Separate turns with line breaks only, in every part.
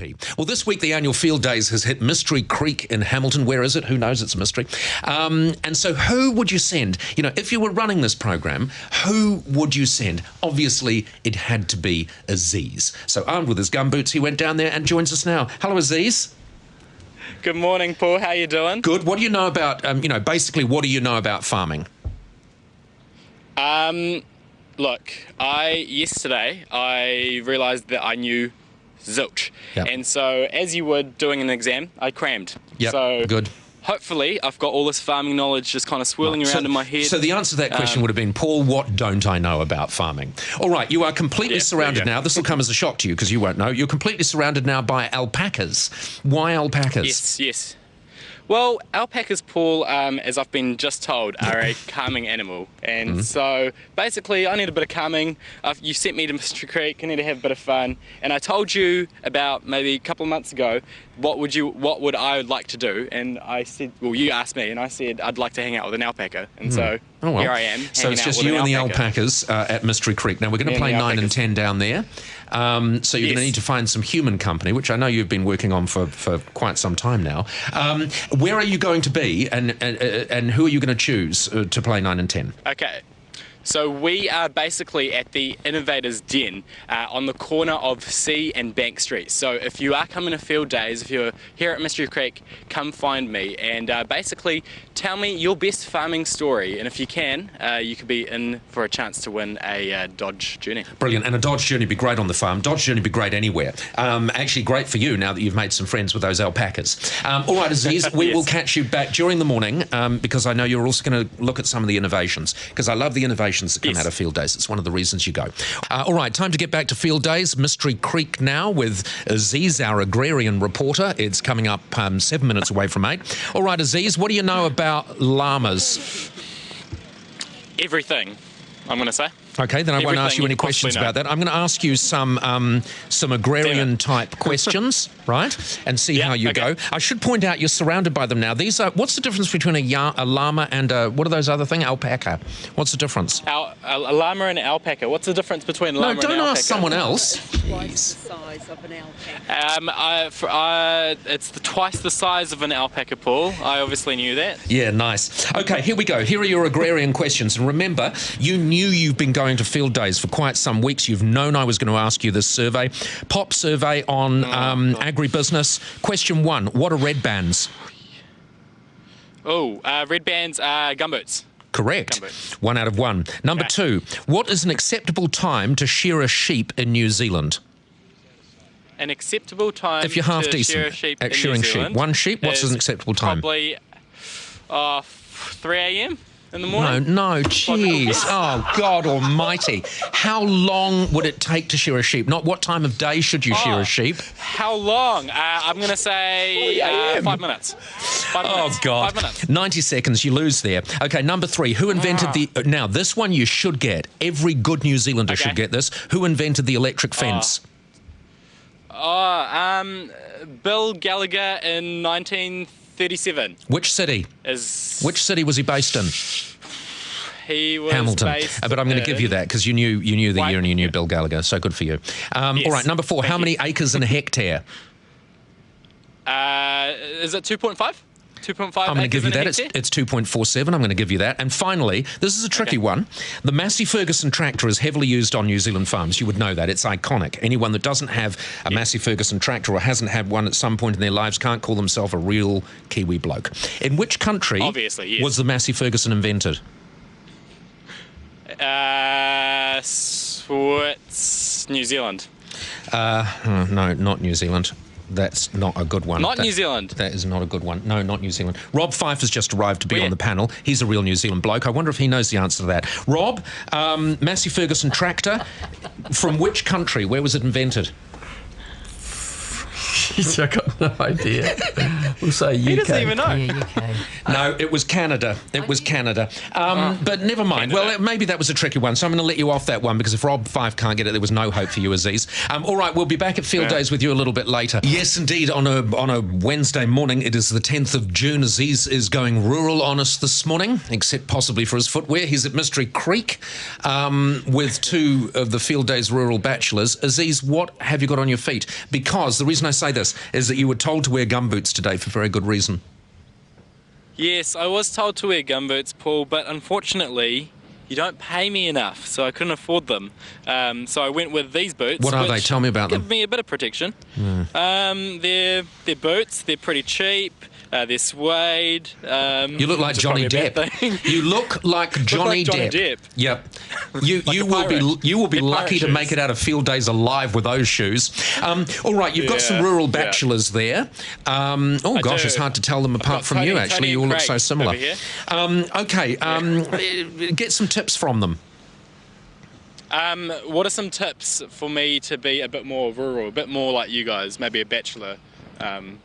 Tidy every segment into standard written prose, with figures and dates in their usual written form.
MP. Well, this week the annual Field Days has hit Mystery Creek in Hamilton. Where is it? Who knows? It's a mystery. And so who would you send? You know, if you were running this program, who would you send? Obviously, it had to be Aziz. So armed with his gumboots, he went down there and joins us now. Hello, Aziz.
Good morning, Paul. How you doing?
Good. What do you know about, basically, what do you know about farming?
Look, yesterday I realised that I knew zilch.
Yep.
And so, as you would doing an exam, I crammed.
Yep,
so
good.
Hopefully, I've got all this farming knowledge just kind of swirling around in my head.
So the answer to that question would have been, Paul, what don't I know about farming? All right, you are completely surrounded now. This will come as a shock to you because you won't know. You're completely surrounded now by alpacas. Why alpacas?
Yes. Well, alpacas, Paul, as I've been just told, are a calming animal. And so, basically, I need a bit of calming. You sent me to Mystery Creek, I need to have a bit of fun. And I told you about maybe a couple of months ago, what would I like to do? And I said, well, you asked me, and I said I'd like to hang out with an alpaca. And so, here I am.
So it's just you and the alpacas at Mystery Creek. Now, we're going to play 9 and 10 down there. So you're going to need to find some human company, which I know you've been working on for quite some time now. Where are you going to be, and who are you going to choose to play 9 and 10?
Okay. So we are basically at the Innovators Den on the corner of C and Bank Street. So if you are coming to Field Days, if you're here at Mystery Creek, come find me and basically tell me your best farming story. And if you can, you could be in for a chance to win a Dodge Journey.
Brilliant. And a Dodge Journey would be great on the farm. Dodge Journey would be great anywhere. Actually great for you now that you've made some friends with those alpacas. All right, Aziz, we will catch you back during the morning because I know you're also going to look at some of the innovations because I love the innovations that come out of Field Days. It's one of the reasons you go. All right, time to get back to Field Days. Mystery Creek now with Aziz, our agrarian reporter. It's coming up 7 minutes away from 8. All right, Aziz, what do you know about llamas?
Everything, I'm going to say.
Okay, then I won't ask you any questions about that. I'm going to ask you some agrarian-type questions, right, and see how you go. I should point out you're surrounded by them now. These are. What's the difference between a llama and what are those other things? Alpaca. What's the difference?
A llama and an alpaca. What's the difference between a llama and an alpaca?
No, don't ask someone else.
Twice the size of an alpaca.
It's twice the size of an alpaca, Paul. I obviously knew that.
Yeah, nice. Okay, here we go. Here are your agrarian questions. And remember, you knew you've been going to Field Days for quite some weeks. You've known I was going to ask you this survey. Pop survey on agribusiness. Question 1, what are red bands?
Red bands are gumboots.
Correct.
Gumboots.
1 out of 1. Number 2, what is an acceptable time to shear a sheep in New Zealand?
An acceptable time
if you're half
to
decent
shear a sheep
at
in
shearing
New Zealand
sheep. One sheep, what's an acceptable time?
Probably 3 a.m. in the morning.
No, jeez. Oh, God almighty. How long would it take to shear a sheep? Not what time of day should you shear a sheep?
How long? I'm going to say 5 minutes. 5 minutes.
Oh, God.
5 minutes.
90 seconds, you lose there. Okay, number 3, who invented the... Now, this one you should get. Every good New Zealander should get this. Who invented the electric fence?
Bill Gallagher in 1937.
Which city? Which city was he based in?
He was
Hamilton.
based
But I'm going to give you that because you knew the year and you knew Bill Gallagher. So good for you. All right, number 4. How many acres in a hectare?
Is it 2.5? 2.5
I'm going to give you that. It's 2.47. I'm going to give you that. And finally, this is a tricky one. The Massey Ferguson tractor is heavily used on New Zealand farms. You would know that. It's iconic. Anyone that doesn't have a Massey Ferguson tractor or hasn't had one at some point in their lives can't call themselves a real Kiwi bloke. In which country was the Massey Ferguson invented?
New Zealand.
No, not New Zealand. That's not a good one.
New Zealand.
That is not a good one. No, not New Zealand. Rob Fife has just arrived to be on the panel. He's a real New Zealand bloke. I wonder if he knows the answer to that. Rob, Massey Ferguson tractor, from which country? Where was it invented?
Jeez, I got no idea.
We'll say UK.
He doesn't even know.
Yeah, UK.
No, it was Canada. It was Canada. But never mind.
Canada.
Well, maybe that was a tricky one, so I'm going to let you off that one because if Rob 5 can't get it, there was no hope for you, Aziz. All right, we'll be back at Field Days with you a little bit later. Yes, indeed, on a Wednesday morning. It is the 10th of June. Aziz is going rural on us this morning, except possibly for his footwear. He's at Mystery Creek with 2 of the Field Days rural bachelors. Aziz, what have you got on your feet? Because the reason I say this is that you were told to wear gumboots today for very good reason.
Yes, I was told to wear gumboots, Paul, but unfortunately, you don't pay me enough, so I couldn't afford them. So I went with these boots.
What are they? Tell me about them.
Give me a bit of protection. They're boots. They're pretty cheap. They're suede.
You look like Johnny Depp. You look like Johnny Depp. Yep. You will be lucky to make it out of Field Days alive with those shoes. All right, you've got some rural bachelors there. It's hard to tell them apart from you. Actually, you all look so similar. Okay, get some tips from them.
What are some tips for me to be a bit more rural, a bit more like you guys, maybe a bachelor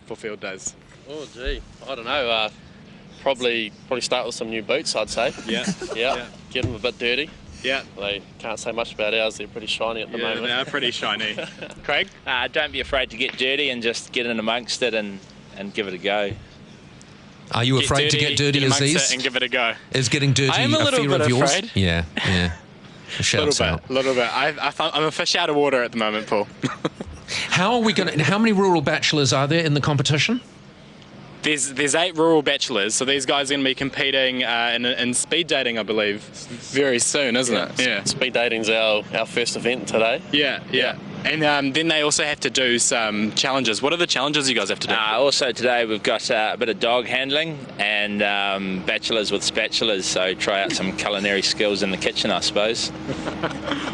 for Field Days?
Oh gee, I don't know. Probably start with some new boots, I'd say. Yeah. Get them a bit dirty.
Yeah.
They can't say much about ours. They're pretty shiny at the moment.
Yeah, they're pretty shiny. Craig?
Don't be afraid to get dirty and just get in amongst it and give it a
Are you afraid to get dirty, Aziz?
And give it a go.
Is getting dirty
I am a little
fear
bit
of yours?
afraid.
Yeah. A
little bit. I'm a fish out of water at the moment, Paul.
How many rural bachelors are there in the competition?
There's 8 rural bachelors, so these guys are going to be competing in speed dating, I believe, very soon, isn't it? Yeah.
Speed dating's our first event today.
Yeah. And then they also have to do some challenges. What are the challenges you guys have to do?
Also today we've got a bit of dog handling and bachelors with spatulas, so try out some culinary skills in the kitchen, I suppose.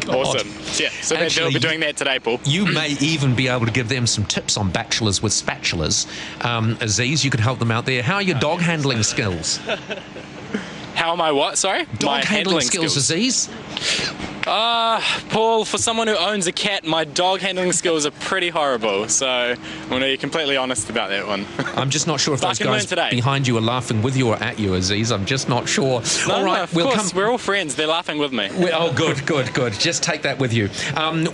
Awesome. Yeah, so they'll be doing that today, Paul.
You may even be able to give them some tips on bachelors with spatulas. Aziz, you could help them out there. How are your dog handling skills?
How am I what? Sorry?
Dog handling skills, Aziz?
Paul, for someone who owns a cat, my dog handling skills are pretty horrible, so I'm going to be completely honest about that one.
I'm just not sure if those guys behind you are laughing with you or at you, Aziz. I'm just not sure.
All right, of course, we're all friends. They're laughing with me.
Good. Just take that with you.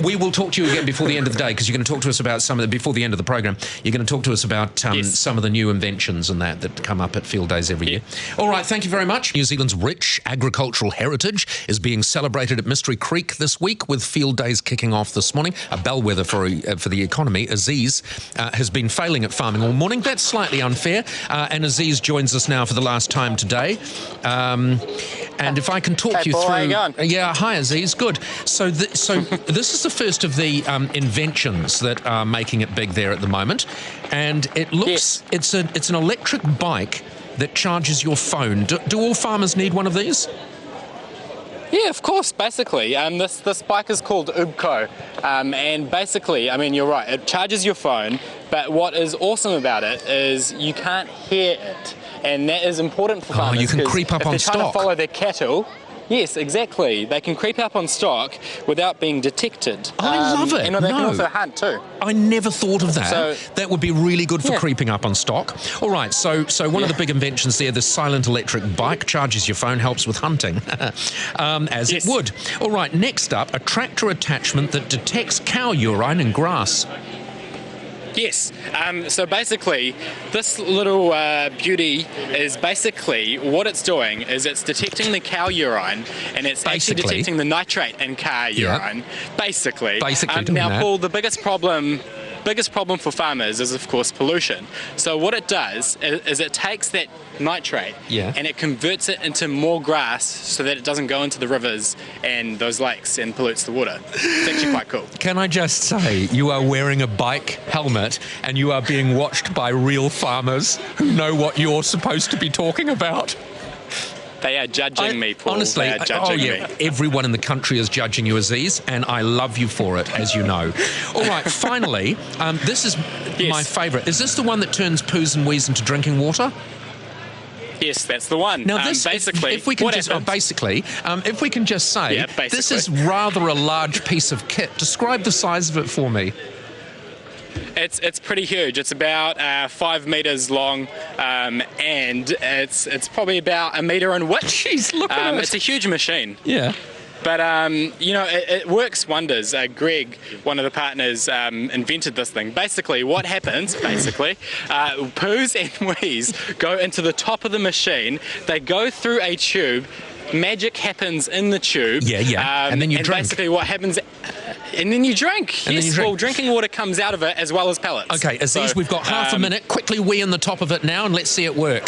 We will talk to you again before the end of the day because you're going to talk to us about before the end of the program, you're going to talk to us about some of the new inventions and that come up at Field Days every year. All right, thank you very much. New Zealand's rich agricultural heritage is being celebrated at Mystery Creek this week with Field Days kicking off this morning. A bellwether for the economy. Aziz has been failing at farming all morning. That's slightly unfair. And Aziz joins us now for the last time today. And if I can talk you
Paul,
through...
how you going?
Yeah, hi Aziz, good. So this is the first of the inventions that are making it big there at the moment. And it looks... It's an electric bike that charges your phone. Do all farmers need one of these?
Yeah, of course, basically. This bike is called Ubco, and basically, I mean, you're right, it charges your phone, but what is awesome about it is you can't hear it, and that is important for farmers.
You can creep up on
if they're trying
stock.
to follow their cattle, yes, exactly. They can creep up on stock without being detected.
I love it.
And they can also hunt too.
I never thought of that.
So,
that would be really good for creeping up on stock. All right, so one of the big inventions there, the silent electric bike, charges your phone, helps with hunting, as it would. All right, next up, a tractor attachment that detects cow urine and grass.
Yes. So basically, this little beauty is basically what it's doing is it's detecting the cow urine and it's actually detecting the nitrate in cow urine. Basically now, Paul, the biggest problem for farmers is, of course, pollution. So what it does is it takes that nitrate and it converts it into more grass so that it doesn't go into the rivers and those lakes and pollutes the water. It's actually quite cool.
Can I just say, you are wearing a bike helmet and you are being watched by real farmers who know what you're supposed to be talking about.
They are judging me, Paul.
Honestly,
they are judging me.
Everyone in the country is judging you, Aziz, and I love you for it, as you know. All right, finally, this is my favourite. Is this the one that turns poos and wees into drinking water?
Yes, that's the one.
Now, this,
basically,
if we can if we can just say, this is rather a large piece of kit. Describe the size of it for me.
It's pretty huge. It's about 5 meters long, and it's probably about a meter in width.
Jeez, look at it.
It's a huge machine.
Yeah.
But, it works wonders. Greg, one of the partners, invented this thing. Basically, what happens, poos and wees go into the top of the machine. They go through a tube. Magic happens in the tube.
Yeah. And then you drink.
Basically what happens... And then you drink. Well, drinking water comes out of it as well as pellets.
Okay, Aziz, we've got half a minute. Quickly wee in the top of it now and let's see it work.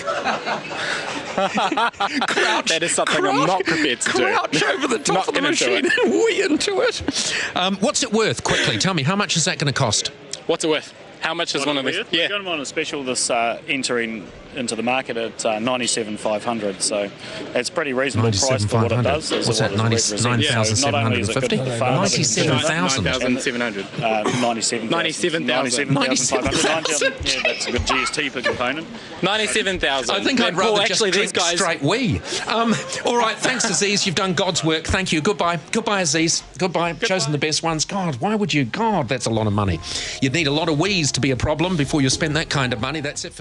That is something I'm not prepared to do.
Crouch over the top of the machine and wee into it. What's it worth? Quickly, tell me, how much is that going to cost?
What's it worth? How much is one of these?
We've got them on a special this entering into the market at $97,500, so it's pretty reasonable price for what it does.
What's that, 99,750?
97,700.
97,500. Yeah, that's a good GST per component.
97,000.
I think I'd rather just drink straight wee. All right, thanks, Aziz. You've done God's work. Thank you. Goodbye. Goodbye, Aziz. Goodbye. Chosen the best ones. God, why would you? God, that's a lot of money. You'd need a lot of wees to be a problem before you spend that kind of money. That's it for...